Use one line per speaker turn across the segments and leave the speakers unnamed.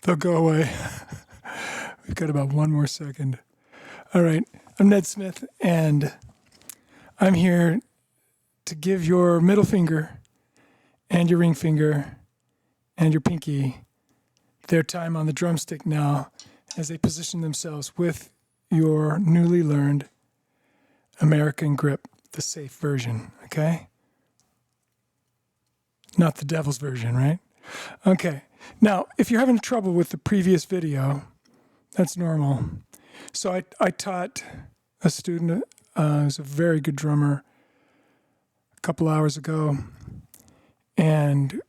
They'll go away. We've got about one more second. All right. I'm Ned Smith, and I'm here to give your middle finger and your ring finger and your pinky their time on the drumstick now as they position themselves with your newly learned American grip, the safe version, okay? Not the devil's version, right? Okay. Now, if you're having trouble with the previous video, that's normal. So I taught a student who's a very good drummer a couple hours ago, and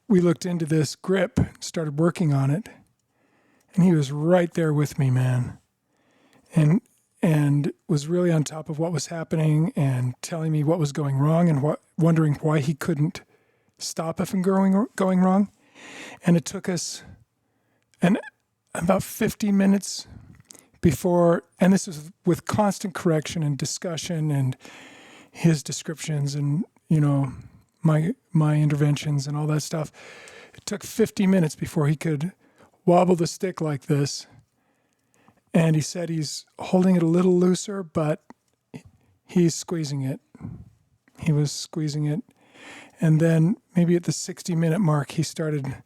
we looked into this grip, started working on it, and he was right there with me, man, and was really on top of what was happening and telling me what was going wrong and wondering why he couldn't stop it from going wrong. And it took us about 15 minutes before, and this was with constant correction and discussion and his descriptions and, my interventions and all that stuff. It took 50 minutes before he could wobble the stick like this. And he said he's holding it a little looser, but he's squeezing it. He was squeezing it. And then maybe at the 60-minute mark, he started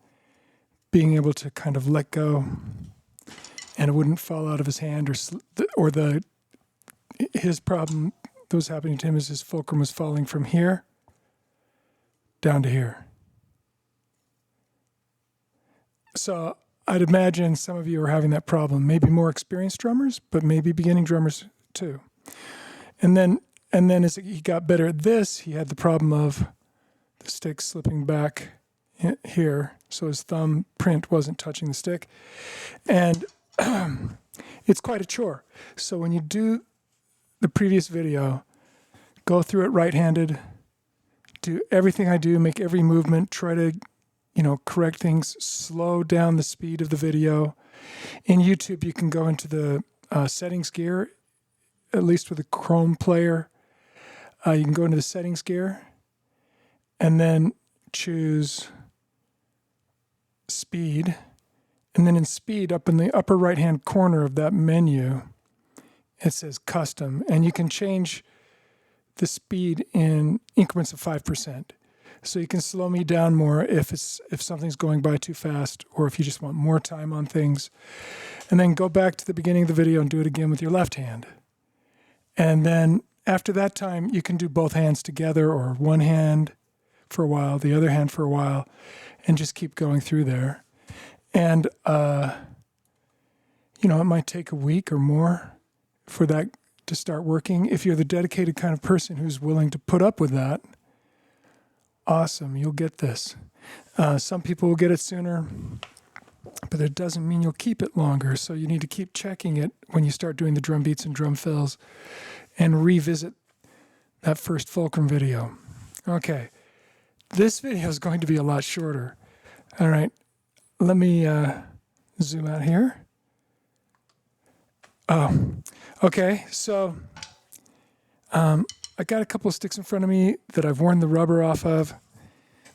being able to kind of let go, and it wouldn't fall out of his hand, his problem that was happening to him is his fulcrum was falling from here down to here. So I'd imagine some of you are having that problem. Maybe more experienced drummers, but maybe beginning drummers too. And then as he got better at this, he had the problem of the stick slipping back here, so his thumb print wasn't touching the stick. And it's quite a chore. So when you do the previous video, go through it right-handed, do everything I do, make every movement, try to, correct things, slow down the speed of the video. In YouTube, you can go into the settings gear, at least with a Chrome player. You can go into the settings gear and then choose speed. And then in speed, up in the upper right-hand corner of that menu, it says custom. And you can change the speed in increments of 5%. So you can slow me down more if something's going by too fast, or if you just want more time on things. And then go back to the beginning of the video and do it again with your left hand. And then after that time, you can do both hands together, or one hand for a while, the other hand for a while, and just keep going through there. And, it might take a week or more for that to start working. If you're the dedicated kind of person who's willing to put up with that, awesome, you'll get this. Some people will get it sooner, but it doesn't mean you'll keep it longer. So you need to keep checking it when you start doing the drum beats and drum fills, and revisit that first fulcrum video. Okay, this video is going to be a lot shorter. All right, let me zoom out here. Oh, okay, so I got a couple of sticks in front of me that I've worn the rubber off of.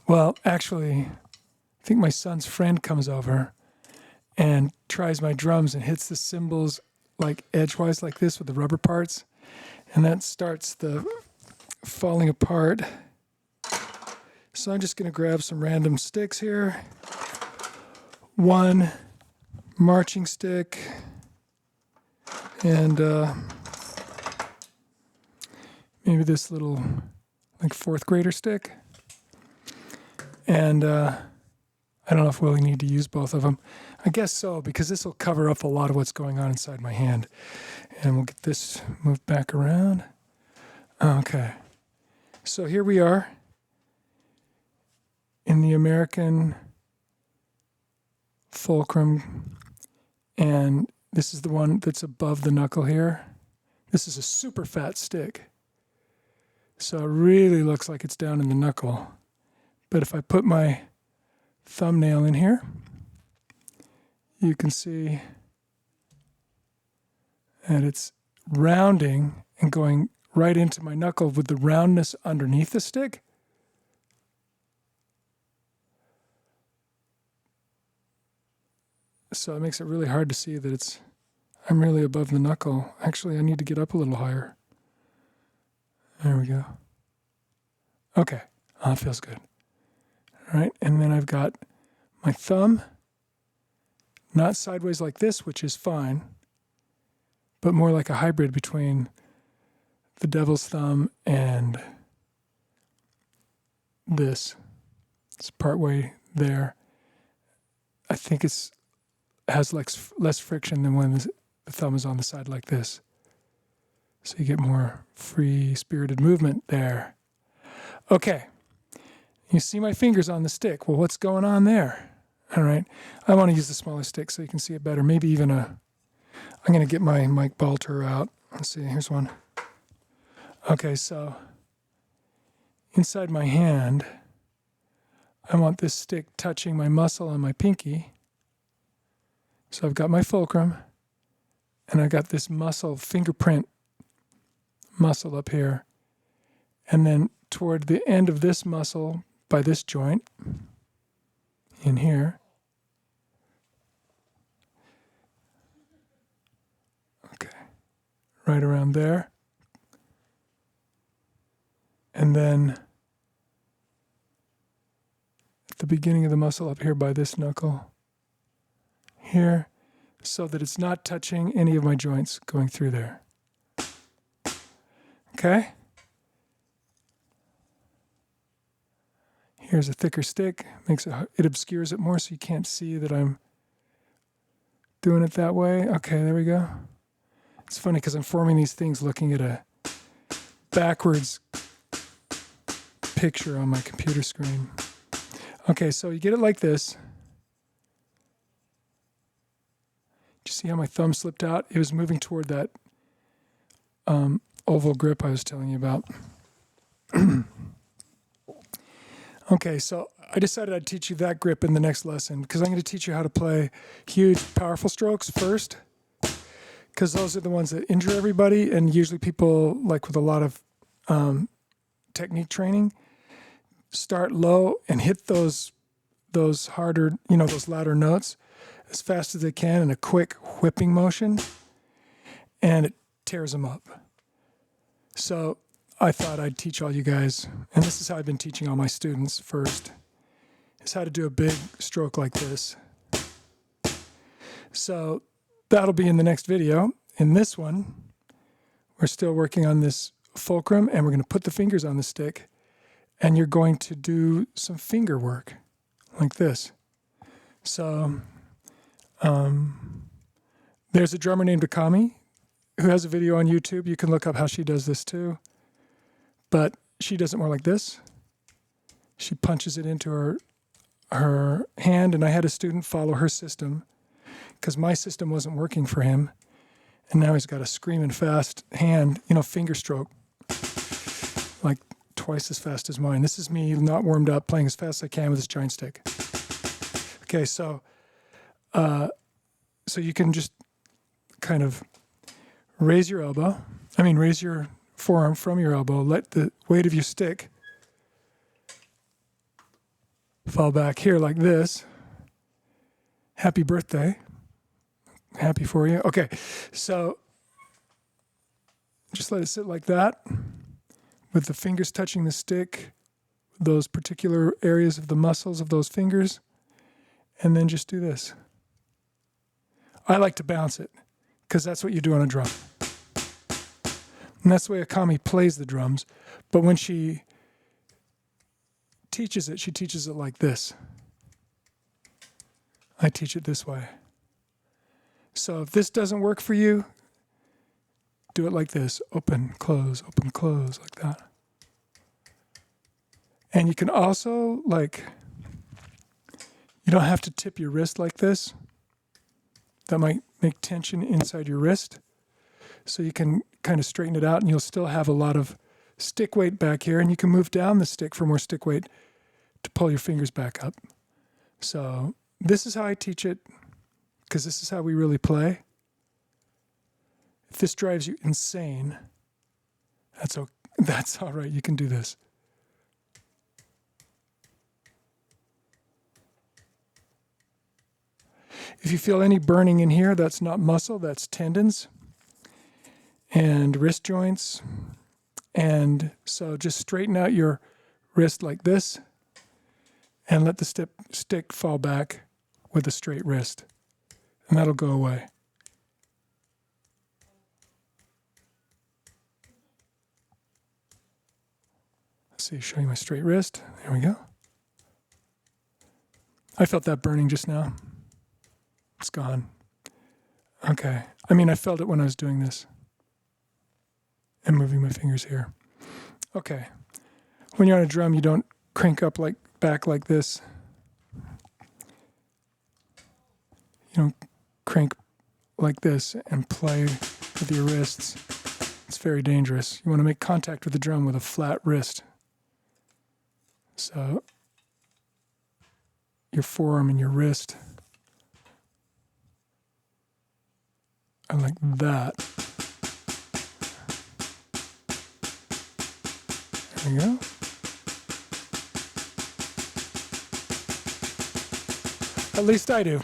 Well, actually, I think my son's friend comes over and tries my drums and hits the cymbals like edgewise like this with the rubber parts. And that starts the falling apart. So I'm just going to grab some random sticks here. One marching stick and maybe this little like fourth grader stick. And I don't know if we'll need to use both of them. I guess so, because this will cover up a lot of what's going on inside my hand. And we'll get this moved back around. Okay. So here we are in the American fulcrum. And this is the one that's above the knuckle here. This is a super fat stick. So it really looks like it's down in the knuckle. But if I put my thumbnail in here, you can see that it's rounding and going right into my knuckle with the roundness underneath the stick. So it makes it really hard to see that I'm really above the knuckle. Actually, I need to get up a little higher. There we go. Okay. Oh, it feels good. All right. And then I've got my thumb, not sideways like this, which is fine, but more like a hybrid between the devil's thumb and this. It's partway there. I think it has less friction than when the thumb is on the side like this. So you get more free-spirited movement there. Okay. You see my fingers on the stick. Well, what's going on there? All right. I want to use the smaller stick so you can see it better. Maybe even I'm going to get my Mike Balter out. Let's see. Here's one. Okay, so inside my hand, I want this stick touching my muscle on my pinky. So I've got my fulcrum, and I got this muscle, fingerprint muscle up here. And then toward the end of this muscle, by this joint, in here, okay, right around there. And then at the beginning of the muscle up here by this knuckle, here, so that it's not touching any of my joints going through there. Okay? Here's a thicker stick, it obscures it more so you can't see that I'm doing it that way. Okay, there we go. It's funny because I'm forming these things looking at a backwards picture on my computer screen. Okay, so you get it like this. Did you see how my thumb slipped out? It was moving toward that oval grip I was telling you about. Okay, so I decided I'd teach you that grip in the next lesson because I'm going to teach you how to play huge, powerful strokes first, because those are the ones that injure everybody, and usually people, like with a lot of technique training, start low and hit those harder, those louder notes as fast as they can in a quick whipping motion, and it tears them up. So I thought I'd teach all you guys, and this is how I've been teaching all my students first, is how to do a big stroke like this. So that'll be in the next video. In this one, we're still working on this fulcrum, and we're going to put the fingers on the stick, and you're going to do some finger work like this. So there's a drummer named Akami who has a video on YouTube. You can look up how she does this too. But she does it more like this. She punches it into her hand, and I had a student follow her system because my system wasn't working for him. And now he's got a screaming fast hand, finger stroke, like twice as fast as mine. This is me not warmed up, playing as fast as I can with this giant stick. Okay, so you can just kind of raise your forearm from your elbow, let the weight of your stick fall back here like this. Happy birthday. Happy for you. Okay, so just let it sit like that with the fingers touching the stick, those particular areas of the muscles of those fingers, and then just do this. I like to bounce it because that's what you do on a drum. And that's the way Akami plays the drums. But when she teaches it like this. I teach it this way. So if this doesn't work for you, do it like this. Open, close, like that. And you can also, you don't have to tip your wrist like this. That might make tension inside your wrist. So you can kind of straighten it out, and you'll still have a lot of stick weight back here, and you can move down the stick for more stick weight to pull your fingers back up. So this is how I teach it, because this is how we really play. If this drives you insane, that's all right. You can do this. If you feel any burning in here, that's not muscle, that's tendons and wrist joints. And so just straighten out your wrist like this and let the stick fall back with a straight wrist. And that'll go away. Let's see, show you my straight wrist. There we go. I felt that burning just now. It's gone. Okay. I mean, I felt it when I was doing this and moving my fingers here. Okay. When you're on a drum, you don't crank up back like this. You don't crank like this and play with your wrists. It's very dangerous. You want to make contact with the drum with a flat wrist. So your forearm and your wrist are like that. There we go. At least I do.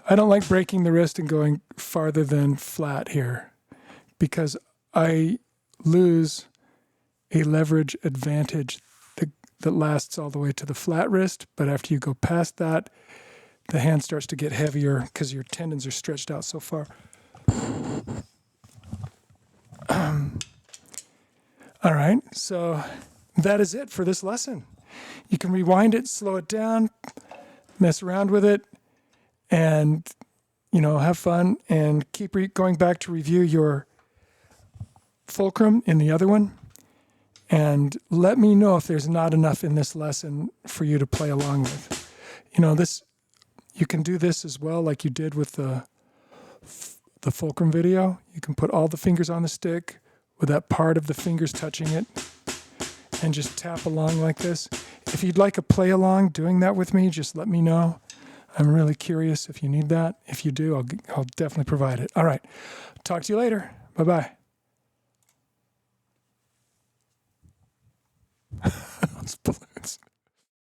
I don't like breaking the wrist and going farther than flat here because I lose a leverage advantage that lasts all the way to the flat wrist. But after you go past that, the hand starts to get heavier because your tendons are stretched out so far. All right, so that is it for this lesson. You can rewind it, slow it down, mess around with it, and have fun and keep going back to review your fulcrum in the other one. And let me know if there's not enough in this lesson for you to play along with. You can do this as well, like you did with the fulcrum video. You can put all the fingers on the stick with that part of the fingers touching it and just tap along like this. If you'd like a play along doing that with me, just let me know. I'm really curious if you need that. If you do, I'll definitely provide it. All right. Talk to you later. Bye-bye.